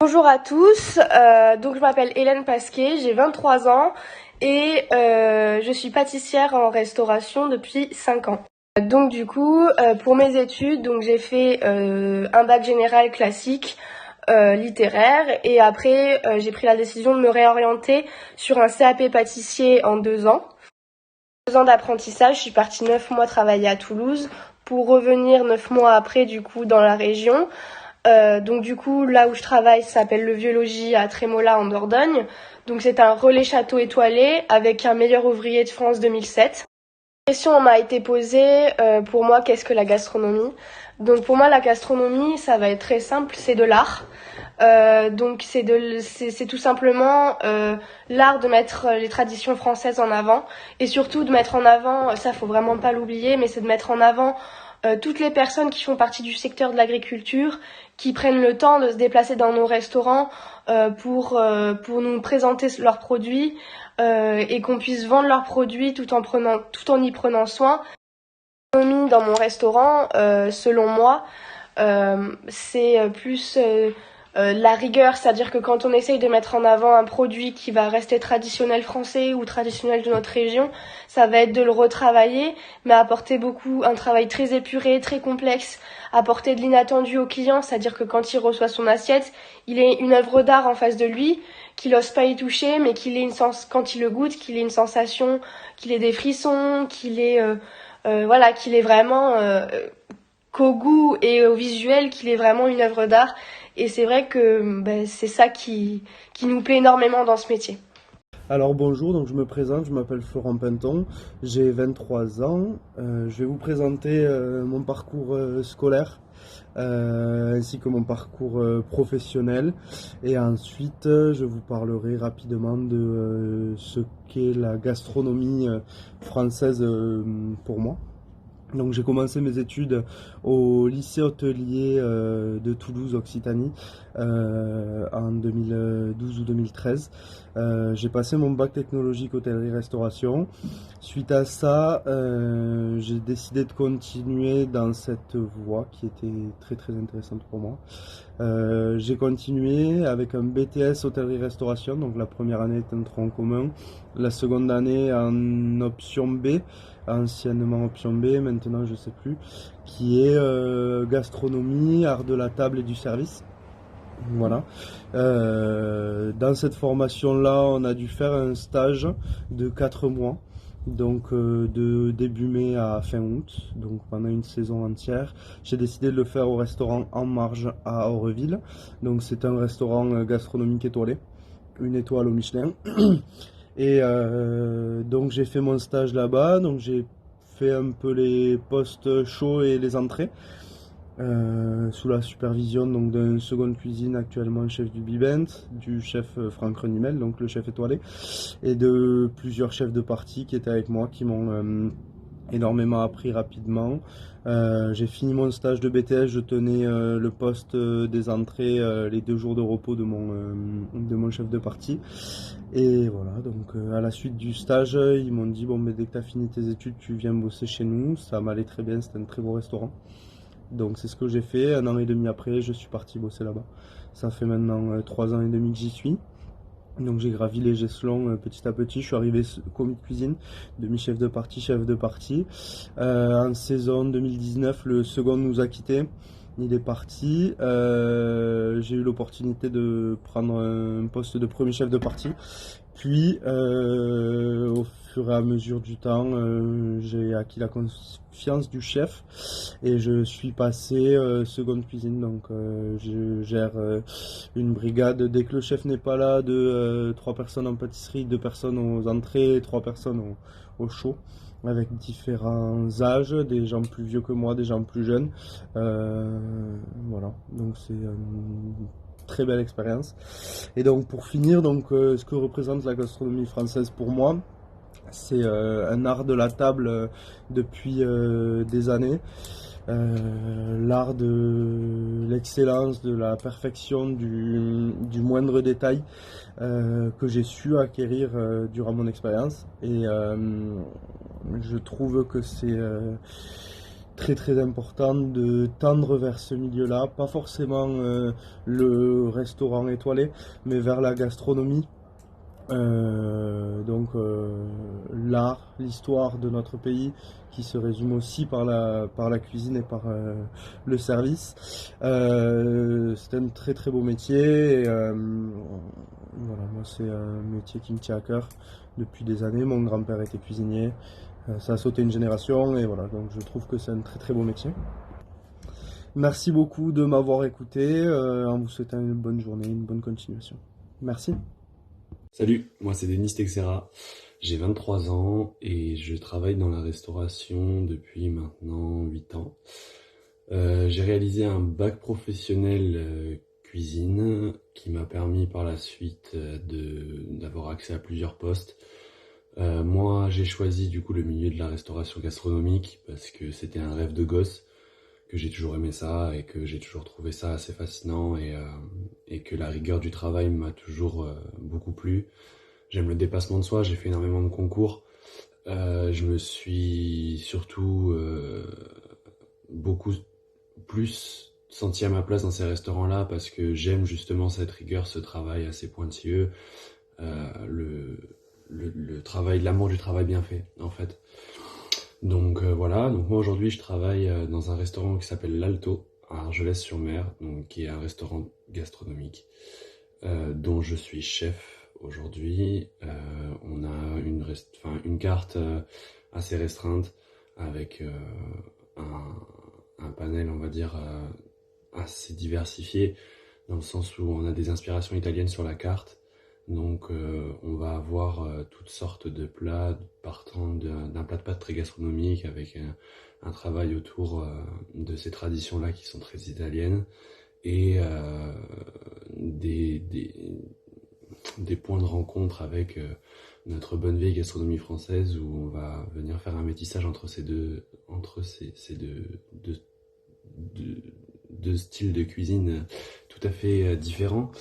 Bonjour à tous, donc je m'appelle Hélène Pasquet, j'ai 23 ans et je suis pâtissière en restauration depuis 5 ans. Donc du coup, pour mes études, donc j'ai fait un bac général classique littéraire et après j'ai pris la décision de me réorienter sur un CAP pâtissier en 2 ans. 2 ans d'apprentissage, je suis partie 9 mois travailler à Toulouse pour revenir 9 mois après du coup dans la région. Donc du coup, là où je travaille, ça s'appelle le Vieux Logis à Trémola en Dordogne. Donc c'est un relais château étoilé avec un meilleur ouvrier de France 2007. La question m'a été posée pour moi, qu'est-ce que la gastronomie? Donc pour moi, la gastronomie, ça va être très simple, c'est de l'art. Donc c'est tout simplement l'art de mettre les traditions françaises en avant et surtout de mettre en avant, ça faut vraiment pas l'oublier, mais c'est de mettre en avant toutes les personnes qui font partie du secteur de l'agriculture, qui prennent le temps de se déplacer dans nos restaurants pour nous présenter leurs produits et qu'on puisse vendre leurs produits tout en y prenant soin. Dans mon restaurant, selon moi, c'est plus la rigueur, c'est-à-dire que quand on essaye de mettre en avant un produit qui va rester traditionnel français ou traditionnel de notre région, ça va être de le retravailler, mais apporter un travail très épuré, très complexe, apporter de l'inattendu au client, c'est-à-dire que quand il reçoit son assiette, il ait une œuvre d'art en face de lui, qu'il n'ose pas y toucher, mais quand il le goûte, qu'il ait une sensation, qu'il ait des frissons, qu'il ait qu'il est vraiment qu'au goût et au visuel, qu'il est vraiment une œuvre d'art. Et c'est vrai que c'est ça qui nous plaît énormément dans ce métier. Alors bonjour, donc je me présente, je m'appelle Florent Pinton, j'ai 23 ans. Je vais vous présenter mon parcours scolaire ainsi que mon parcours professionnel. Et ensuite, je vous parlerai rapidement de ce qu'est la gastronomie française pour moi. Donc j'ai commencé mes études au lycée hôtelier de Toulouse, Occitanie, en 2012 ou 2013. J'ai passé mon bac technologique hôtellerie-restauration. Suite à ça, j'ai décidé de continuer dans cette voie qui était très très intéressante pour moi. J'ai continué avec un BTS hôtellerie-restauration, donc la première année est un tronc commun, la seconde année en option B, anciennement option B, maintenant je sais plus, qui est gastronomie, art de la table et du service. Voilà. Dans cette formation-là, on a dû faire un stage de 4 mois, donc de début mai à fin août, donc pendant une saison entière. J'ai décidé de le faire au restaurant En Marge à Aurevilles. Donc c'est un restaurant gastronomique étoilé, une étoile au Michelin. Et donc j'ai fait mon stage là-bas, donc j'ai fait un peu les postes chauds et les entrées. Sous la supervision donc d'un second cuisine actuellement chef du Bibent, du chef Franck Renimel, donc le chef étoilé, et de plusieurs chefs de partie qui étaient avec moi, qui m'ont énormément appris rapidement. J'ai fini mon stage de BTS, je tenais le poste des entrées les 2 jours de repos de mon chef de partie. Et voilà, donc à la suite du stage, ils m'ont dit bon, mais dès que tu as fini tes études, tu viens bosser chez nous. Ça m'allait très bien, c'était un très beau restaurant. Donc c'est ce que j'ai fait. 1 an et demi après, je suis parti bosser là-bas. Ça fait maintenant 3 ans et demi que j'y suis. Donc j'ai gravi les échelons petit à petit. Je suis arrivé commis de cuisine, demi-chef de partie, chef de partie. En saison 2019, le second nous a quittés. Il est parti. J'ai eu l'opportunité de prendre un poste de premier chef de partie. Puis, au fur et à mesure du temps, j'ai acquis la confiance du chef et je suis passé seconde cuisine. Donc, je gère une brigade dès que le chef n'est pas là de 3 personnes en pâtisserie, 2 personnes aux entrées, 3 personnes au chaud, avec différents âges, des gens plus vieux que moi, des gens plus jeunes. Voilà, donc c'est très belle expérience. Et donc pour finir, donc, ce que représente la gastronomie française pour moi, c'est un art de la table depuis des années. L'art de l'excellence, de la perfection, du moindre détail que j'ai su acquérir durant mon expérience. Et je trouve que c'est très important de tendre vers ce milieu-là, pas forcément le restaurant étoilé, mais vers la gastronomie. L'art, l'histoire de notre pays qui se résume aussi par la cuisine et par le service. C'est un très très beau métier et, voilà, moi c'est un métier qui me tient à cœur depuis des années. Mon grand-père était cuisinier, ça a sauté une génération et voilà, donc je trouve que c'est un très très beau métier. Merci beaucoup de m'avoir écouté, en vous souhaitant une bonne journée, une bonne continuation. Merci. Salut, moi c'est Denis Texera, j'ai 23 ans et je travaille dans la restauration depuis maintenant 8 ans. J'ai réalisé un bac professionnel cuisine qui m'a permis par la suite d'avoir accès à plusieurs postes. Moi j'ai choisi du coup le milieu de la restauration gastronomique parce que c'était un rêve de gosse, que j'ai toujours aimé ça et que j'ai toujours trouvé ça assez fascinant et que la rigueur du travail m'a toujours beaucoup plu. J'aime le dépassement de soi, j'ai fait énormément de concours. Je me suis surtout beaucoup plus senti à ma place dans ces restaurants-là parce que j'aime justement cette rigueur, ce travail assez pointilleux, le travail, l'amour du travail bien fait en fait. Donc voilà, donc moi aujourd'hui je travaille dans un restaurant qui s'appelle l'Alto à Argelès-sur-Mer, donc qui est un restaurant gastronomique dont je suis chef aujourd'hui. On a une carte assez restreinte avec un panel on va dire assez diversifié dans le sens où on a des inspirations italiennes sur la carte. Donc on va avoir toutes sortes de plats partant d'un plat de pâtes très gastronomique avec un travail autour de ces traditions-là qui sont très italiennes et des points de rencontre avec notre bonne vieille gastronomie française où on va venir faire un métissage entre ces deux styles de cuisine tout à fait différents.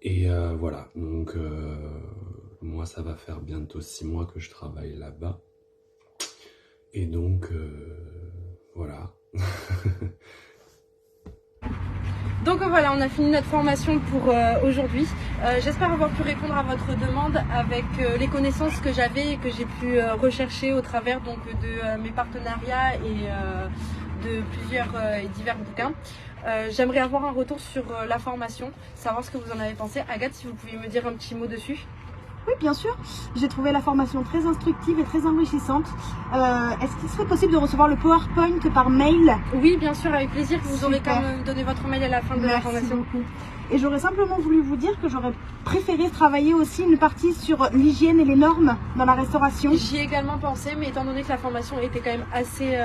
Et voilà, donc moi ça va faire bientôt 6 mois que je travaille là-bas. Et donc voilà. Donc voilà, on a fini notre formation pour aujourd'hui. J'espère avoir pu répondre à votre demande avec les connaissances que j'avais et que j'ai pu rechercher au travers donc, de mes partenariats et de plusieurs et divers bouquins. J'aimerais avoir un retour sur la formation, savoir ce que vous en avez pensé. Agathe, si vous pouviez me dire un petit mot dessus. Oui, bien sûr. J'ai trouvé la formation très instructive et très enrichissante. Est-ce qu'il serait possible de recevoir le PowerPoint par mail? Oui, bien sûr, avec plaisir. Vous aurez quand même donné votre mail à la fin de la formation. Merci beaucoup. Et j'aurais simplement voulu vous dire que j'aurais préféré travailler aussi une partie sur l'hygiène et les normes dans la restauration. J'y ai également pensé, mais étant donné que la formation était quand même assez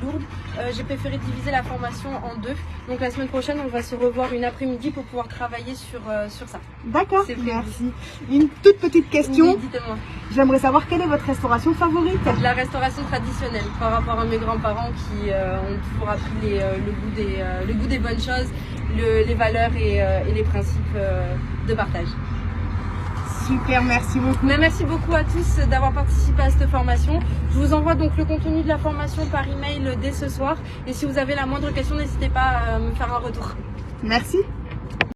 lourde, j'ai préféré diviser la formation en deux. Donc la semaine prochaine, on va se revoir une après-midi pour pouvoir travailler sur ça. D'accord, merci. Une toute petite question. Oui, dites-moi. J'aimerais savoir quelle est votre restauration favorite? La restauration traditionnelle, par rapport à mes grands-parents qui ont toujours appris le goût des bonnes choses, les valeurs et les principes de partage. Super, merci beaucoup. Mais merci beaucoup à tous d'avoir participé à cette formation. Je vous envoie donc le contenu de la formation par email dès ce soir. Et si vous avez la moindre question, n'hésitez pas à me faire un retour. Merci.